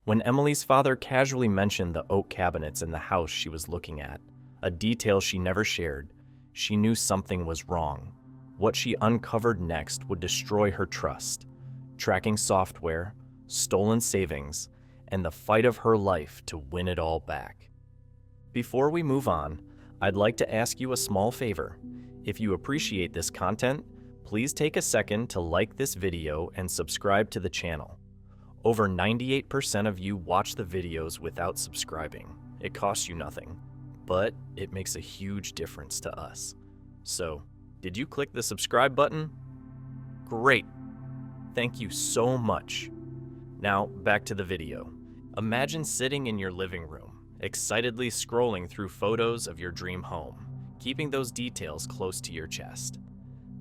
When Emily's father casually mentioned the oak cabinets in the house she was looking at, a detail she never shared, she knew something was wrong. What she uncovered next would destroy her trust. Tracking software, stolen savings, and the fight of her life to win it all back. Before we move on, I'd like to ask you a small favor. If you appreciate this content, please take a second to like this video and subscribe to the channel. Over 98% of you watch the videos without subscribing. It costs you nothing, but it makes a huge difference to us. So, did you click the subscribe button? Great. Thank you so much. Now, back to the video. Imagine sitting in your living room, excitedly scrolling through photos of your dream home, keeping those details close to your chest.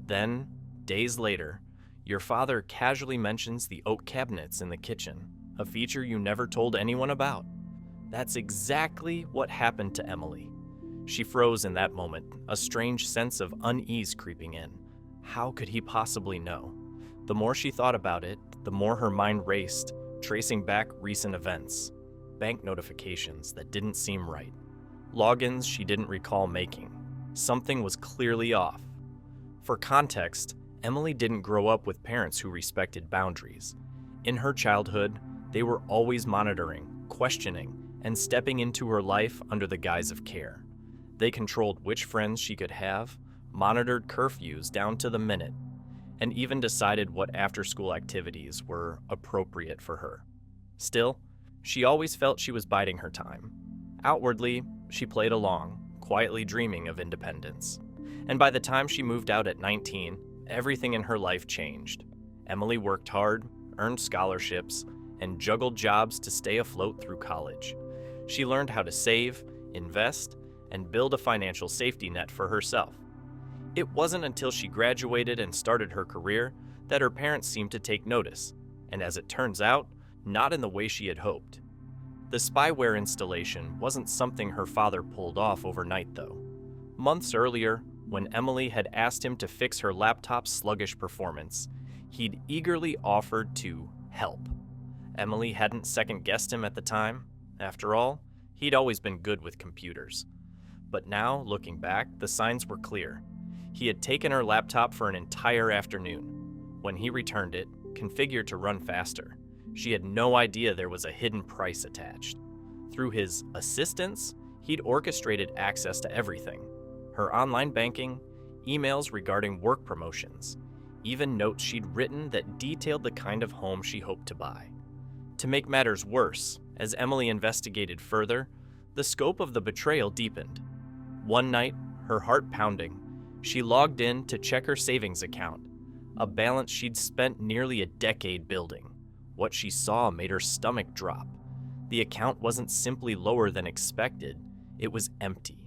Then, days later, your father casually mentions the oak cabinets in the kitchen, a feature you never told anyone about. That's exactly what happened to Emily. She froze in that moment, a strange sense of unease creeping in. How could he possibly know? The more she thought about it, the more her mind raced, tracing back recent events. Bank notifications that didn't seem right. Logins she didn't recall making. Something was clearly off. For context, Emily didn't grow up with parents who respected boundaries. In her childhood, they were always monitoring, questioning, and stepping into her life under the guise of care. They controlled which friends she could have, monitored curfews down to the minute, and even decided what after-school activities were appropriate for her. Still, she always felt she was biding her time. Outwardly, she played along, quietly dreaming of independence. And by the time she moved out at 19, everything in her life changed. Emily worked hard, earned scholarships, and juggled jobs to stay afloat through college. She learned how to save, invest, and build a financial safety net for herself. It wasn't until she graduated and started her career that her parents seemed to take notice, and as it turns out, not in the way she had hoped. The spyware installation wasn't something her father pulled off overnight, though. Months earlier, when Emily had asked him to fix her laptop's sluggish performance, he'd eagerly offered to help. Emily hadn't second-guessed him at the time. After all, he'd always been good with computers. But now, looking back, the signs were clear. He had taken her laptop for an entire afternoon. When he returned it, configured to run faster, she had no idea there was a hidden price attached. Through his assistance, he'd orchestrated access to everything. Her online banking, emails regarding work promotions, even notes she'd written that detailed the kind of home she hoped to buy. To make matters worse, as Emily investigated further, the scope of the betrayal deepened. One night, her heart pounding, she logged in to check her savings account, a balance she'd spent nearly a decade building. What she saw made her stomach drop. The account wasn't simply lower than expected, it was empty.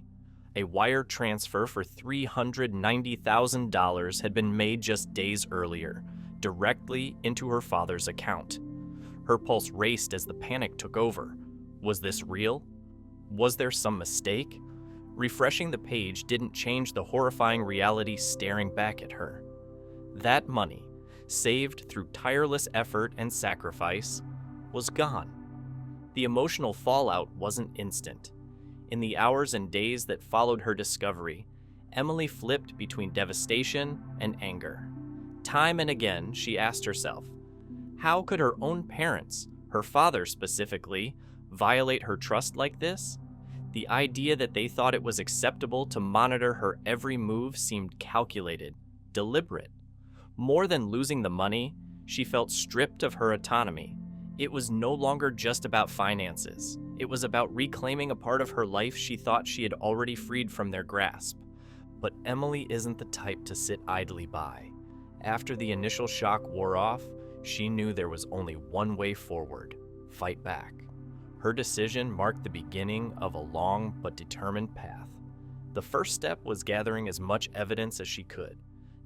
A wire transfer for $390,000 had been made just days earlier, directly into her father's account. Her pulse raced as the panic took over. Was this real? Was there some mistake? Refreshing the page didn't change the horrifying reality staring back at her. That money, saved through tireless effort and sacrifice, was gone. The emotional fallout wasn't instant. In the hours and days that followed her discovery, Emily flipped between devastation and anger. Time and again, she asked herself, how could her own parents, her father specifically, violate her trust like this? The idea that they thought it was acceptable to monitor her every move seemed calculated, deliberate. More than losing the money, she felt stripped of her autonomy. It was no longer just about finances. It was about reclaiming a part of her life she thought she had already freed from their grasp. But Emily isn't the type to sit idly by. After the initial shock wore off, she knew there was only one way forward: fight back. Her decision marked the beginning of a long but determined path. The first step was gathering as much evidence as she could,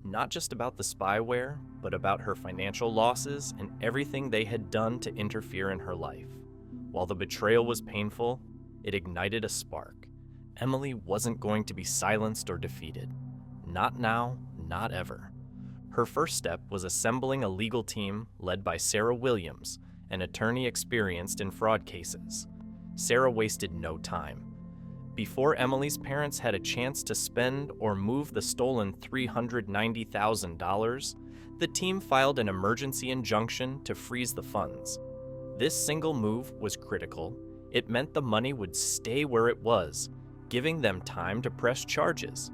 not just about the spyware, but about her financial losses and everything they had done to interfere in her life. While the betrayal was painful, it ignited a spark. Emily wasn't going to be silenced or defeated. Not now, not ever. Her first step was assembling a legal team led by Sarah Williams, an attorney experienced in fraud cases. Sarah wasted no time. Before Emily's parents had a chance to spend or move the stolen $390,000, the team filed an emergency injunction to freeze the funds. This single move was critical. It meant the money would stay where it was, giving them time to press charges.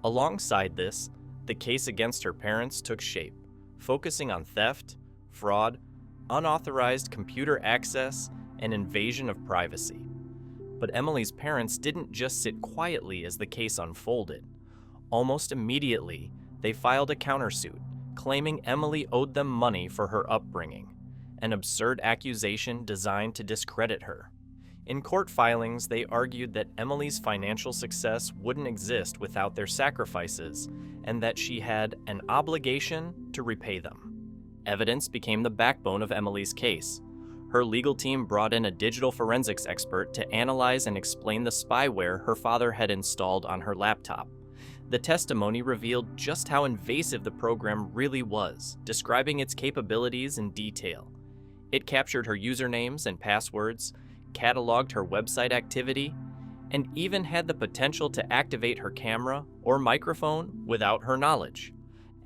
Alongside this, the case against her parents took shape, focusing on theft, fraud, unauthorized computer access, and invasion of privacy. But Emily's parents didn't just sit quietly as the case unfolded. Almost immediately, they filed a countersuit, claiming Emily owed them money for her upbringing, an absurd accusation designed to discredit her. In court filings, they argued that Emily's financial success wouldn't exist without their sacrifices, and that she had an obligation to repay them. Evidence became the backbone of Emily's case. Her legal team brought in a digital forensics expert to analyze and explain the spyware her father had installed on her laptop. The testimony revealed just how invasive the program really was, describing its capabilities in detail. It captured her usernames and passwords, cataloged her website activity, and even had the potential to activate her camera or microphone without her knowledge.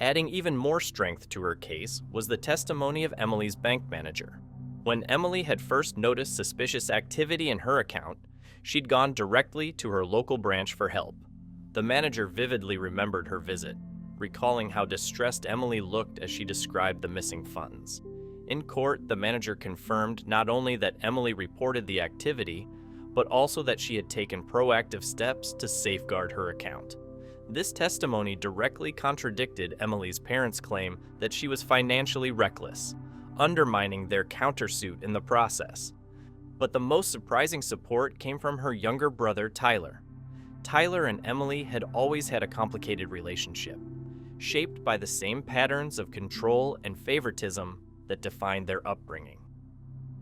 Adding even more strength to her case was the testimony of Emily's bank manager. When Emily had first noticed suspicious activity in her account, she'd gone directly to her local branch for help. The manager vividly remembered her visit, recalling how distressed Emily looked as she described the missing funds. In court, the manager confirmed not only that Emily reported the activity, but also that she had taken proactive steps to safeguard her account. This testimony directly contradicted Emily's parents' claim that she was financially reckless, undermining their countersuit in the process. But the most surprising support came from her younger brother, Tyler. Tyler and Emily had always had a complicated relationship, shaped by the same patterns of control and favoritism that defined their upbringing.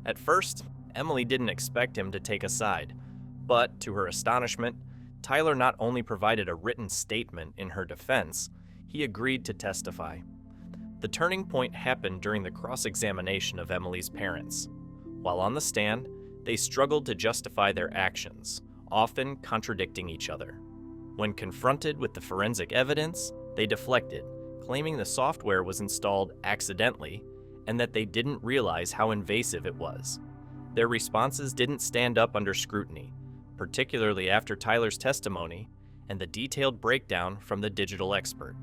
At first, Emily didn't expect him to take a side, but to her astonishment, Tyler not only provided a written statement in her defense, he agreed to testify. The turning point happened during the cross-examination of Emily's parents. While on the stand, they struggled to justify their actions, often contradicting each other. When confronted with the forensic evidence, they deflected, claiming the software was installed accidentally and that they didn't realize how invasive it was. Their responses didn't stand up under scrutiny, particularly after Tyler's testimony and the detailed breakdown from the digital expert.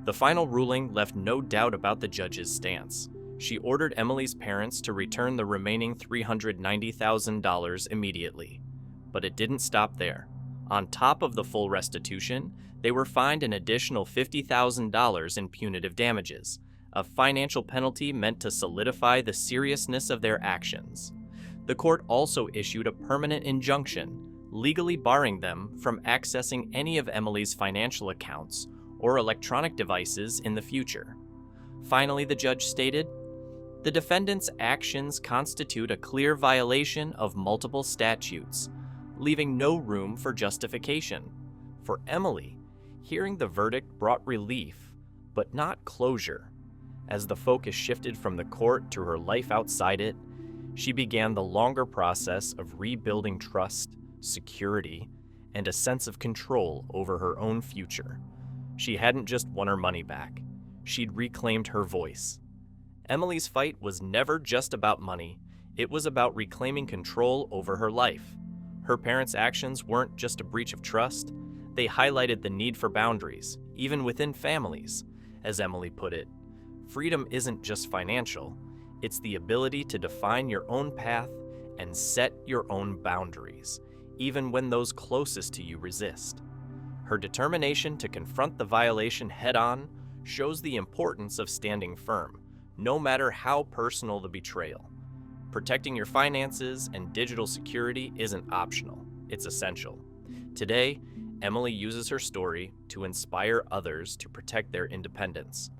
The final ruling left no doubt about the judge's stance. She ordered Emily's parents to return the remaining $390,000 immediately. But it didn't stop there. On top of the full restitution, they were fined an additional $50,000 in punitive damages, a financial penalty meant to solidify the seriousness of their actions. The court also issued a permanent injunction, legally barring them from accessing any of Emily's financial accounts or electronic devices in the future. Finally, the judge stated, "The defendant's actions constitute a clear violation of multiple statutes, leaving no room for justification." For Emily, hearing the verdict brought relief, but not closure. As the focus shifted from the court to her life outside it, she began the longer process of rebuilding trust, security, and a sense of control over her own future. She hadn't just won her money back, she'd reclaimed her voice. Emily's fight was never just about money, it was about reclaiming control over her life. Her parents' actions weren't just a breach of trust, they highlighted the need for boundaries, even within families. As Emily put it, freedom isn't just financial, it's the ability to define your own path and set your own boundaries, even when those closest to you resist. Her determination to confront the violation head-on shows the importance of standing firm, no matter how personal the betrayal. Protecting your finances and digital security isn't optional, it's essential. Today, Emily uses her story to inspire others to protect their independence.